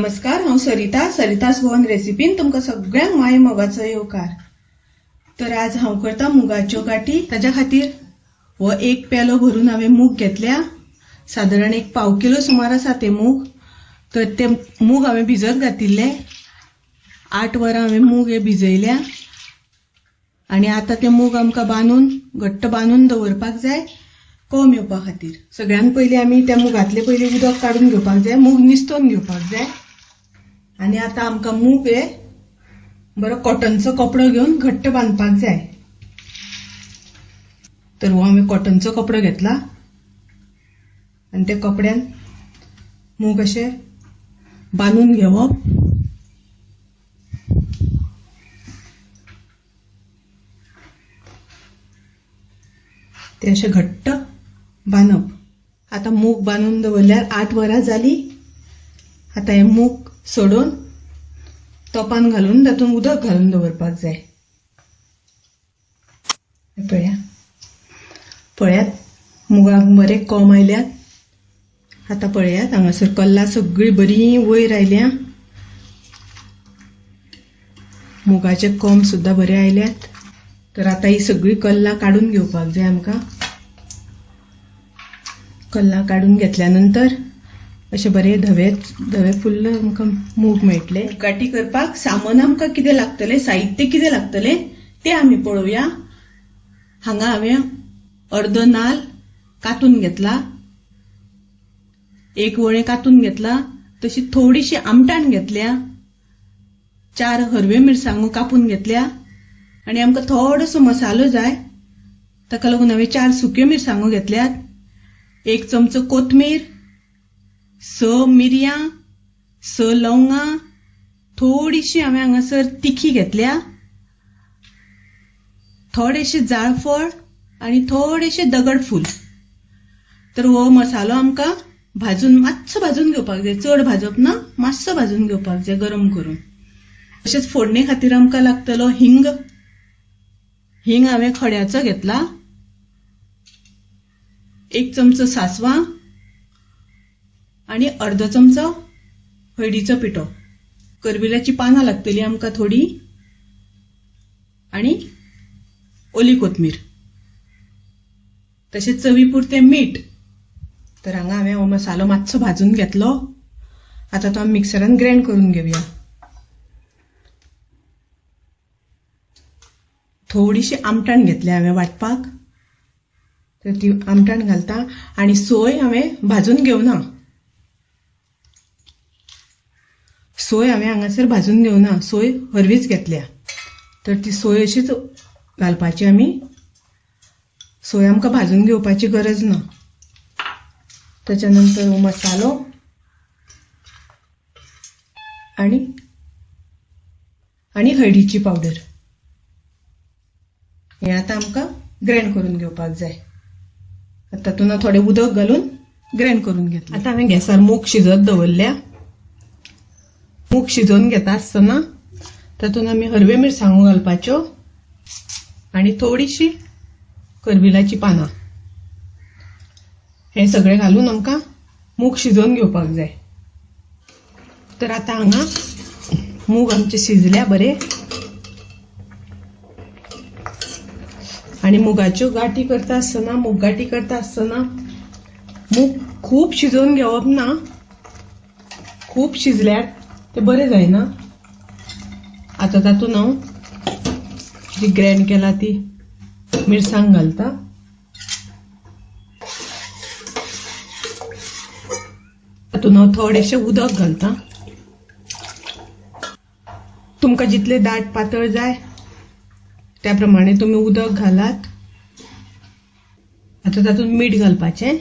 नमस्कार, हांव सरितास गोवन रेसिपीन तुमकां सगळ्यांक माय मोगाचो येवकार। तर आज हांव करता मुगाच्यो गाठी। ताच्या खातीर हो एक पेलो भरून हांवें मूग घेतल्या। साधारण एक पाव किलो सुमार आसा ते मूग। तर ते मूग हांवें भिजत घातिल्ले। 8 वरां हांवें मूग हे भिजयल्या आनी आतां ते मूग आमकां बांदून घट्ट बांदून दवरपाक जाय कोंब येवपा खातीर। सगळ्यान पयलीं आमी त्या मुगांतले पयलीं उदक काडून घेवपाक जाय, मूग निसतून घेवपाक जाय। आणि आता आमकां मूग हे बरो कॉटनचो कपडो घेवन घट्ट बांदपाक जाय। तर हो हांवें कॉटनचो कपडो घेतला आणि त्या कपड्यान मूग अशे बांदून घेवप। ते अशे घट्ट बांदप। आता मूग बांदून दवरल्यार 8 वरां जाली। आता हे मूग सोडून तोपान घालून तातूंत उदक घालून दवरपाक जाय। पळयात मुगाक बरे कोंब आयल्यात। आता पळयात हांगासर कल्लां सगळीं बरी वयर आयल्या। मुगाचे कोंब सुद्दां बरे आयल्यात। तर आता ही सगळी कल्लां काढून घेवपाक जाय आमकां। कल्लां काढून घेतल्यानंतर अशे बरे धवे फुल्ल आमकां मूग मेळटले। गाठी करपाक सामान आमकां कितें लागतले, साहित्य कितें लागतले ते आमी पळोवया। हांगा हांवें अर्दो नाल्ल कातून घेतला, एक वळे कातून घेतला। तशी थोडीशी आमटाण घेतल्या, 4 हरव्यो मिरसांगो कापून घेतल्या आणि आमकां थोडोसो मसालो जाय, ताका लागून हांवें 4 सुक्यो मिरसांगो घेतल्यात। 1 चमचो कोथमीर, 6 मिरयां, 6 लवंगां, थोडीशी हांवें हांगासर तिखी घेतल्या, थोडेशे जाळफळ आणि थोडेशे दगडफूल। तर हो मसालो आमकां भाजून मातसो भाजून घेवपाक जाय, चड भाजप ना, मातसो भाजून घेवपाक जाय गरम करून। तशेंच फोडणे खातीर आमकां लागतलो हिंग। हिंग हांवें खड्याचो घेतला, 1 चमचो सासवां आणि अर्दो चमचो हळदीचो पिठो। करविल्याची पानां लागतली आमकां थोडी आणि ओली कोथमीर। तशेंच चवीपुरते मीठ। तर हांगा हांवें हो मसालो मातसो भाजून घेतलो। आता तो मिक्सरान ग्राइंड करून घेवया। थोडीशी आमटाण घेतली हांवें वाटपाक, तर ती आमटाण घालता। आणि सोय हांवें भाजून घेवना, सोय हांवें हांगासर भाजून घेवना, सोय हरवीच घेतल्या। तर ती सोय अशीच घालपाची आमी, सोय आमकां भाजून घेवपाची गरज ना। त्याच्यानंतर हो मसालो आणि हळदीची पावडर हे आता आमकां ग्राइंड करून घेवपाक जाय। तातूंत थोडे उदक घालून ग्राइंड करून घेतले। आता हांवें गॅसार मूग शिजत दवरल्या। मूग शिजोवन घेता आसतना तातूंत आमी हरव्यो मिरसांगो घालपाच्यो आणि थोडीशी करविलाची पानां, हे सगळे घालून आमकां मूग शिजोवन घेवपाक जाय। तर आता हांगा मूग आमचे शिजल्या बरे। आणि मुगाच्यो गाठी करता आसतना, मूग गाठी करता आसतना मूग खूब शिजोवन घेवप ना, खूब शिजल्यार ते बरे जायना। आता तातूंत हांव जी ग्राइंड केला ती मिरसांग घालता। तातूंत हांव थोडेशे उदक घालता। तुमकां जितले दाट पातळ जाय त्या प्रमाणे तुम्ही उदक घालात। आता तातूंत मीठ घालपाचें,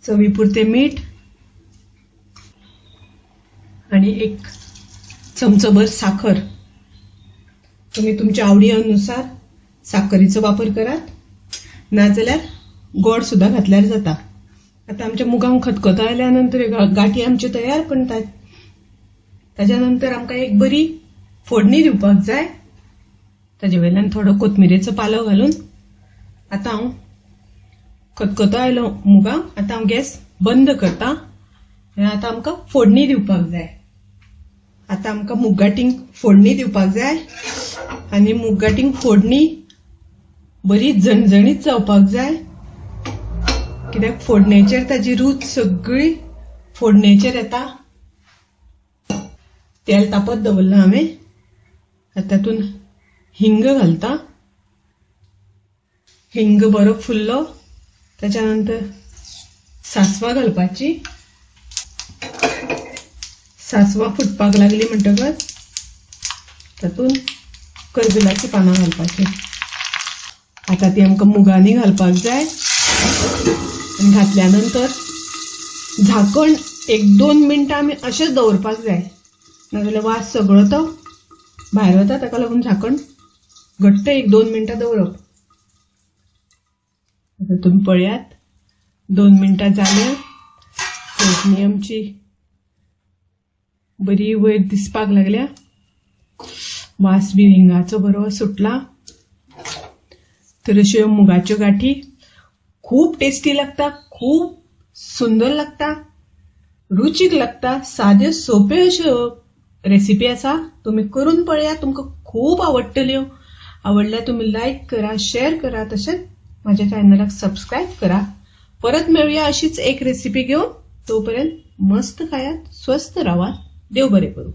चवीपुरते मीठ आणि 1 चमचो भर साखर। तुम्ही तुमच्या आवडी अनुसार साखरेचो वापर करात, नाजाल्यार गोड सुद्दां घातल्यार जाता। आता आमच्या मुगांक खतखतो आयल्यानंतर गाठी आमच्यो तयार करतात। ताच्यानंतर आमकां एक बरी फोडणी दिवपाक जाय। ताजे वयल्यान थोडो कोथमिरेचो पालो घालून आता हांव खतखतो आयलो मुगांक। आता हांव गॅस बंद करता। आता आमकां फोडणी दिवपाक जाय। आता आमकां मुगगाटींक फोडणी दिवपाक जाय आनी मुगगाटींक फोडणी बरी झणझणीत जावपाक जाय, कित्याक फोडणेचेर ताजी रूच सगळी फोडणेचेर येता. तेल तापत दवरला हांवें. आता तातूंत हिंग घालता. हिंग बरो फुल्लो, त्याच्या नंतर सासवां घालपाची. सासवां फुटपाक लागली म्हणटकच तातूंत करबिलाची पानां घालपाची. आता ती आमकां मुगांनी घालपाक जाय आनी घातल्या नंतर झाकण 1-2 मिनटां आमी अशेंच दवरपाक जाय, नाजाल्यार वास सगळो तो भायर वता. ताका लागून झाकण घट्ट 1-2 मिनटां दवरप. आता तुम्ही पळयात 2 मिनटां जाल्या. फोडणी आमची बरी वयर दिसपाक लागल्या. वास बी हिंगाचो बरो सुटला. तर अश्यो मुगाच्यो गाठी खूप टेस्टी लागता, खूप सुंदर लागता, रुचीक लागता. साध्यो सोप्यो अश्यो रेसिपी आसा. तुम्ही करून पळया, तुमकां खूप आवडटल्यो. आवडल्यार तुम्ही लाईक करा, शेअर करा, तशेंच माझ्या चॅनलाक सबस्क्राईब करा. परत मेळूया अशीच एक रेसिपी घेऊन. तोपर्यंत मस्त खायात, स्वस्त राहा. देव बरे करू.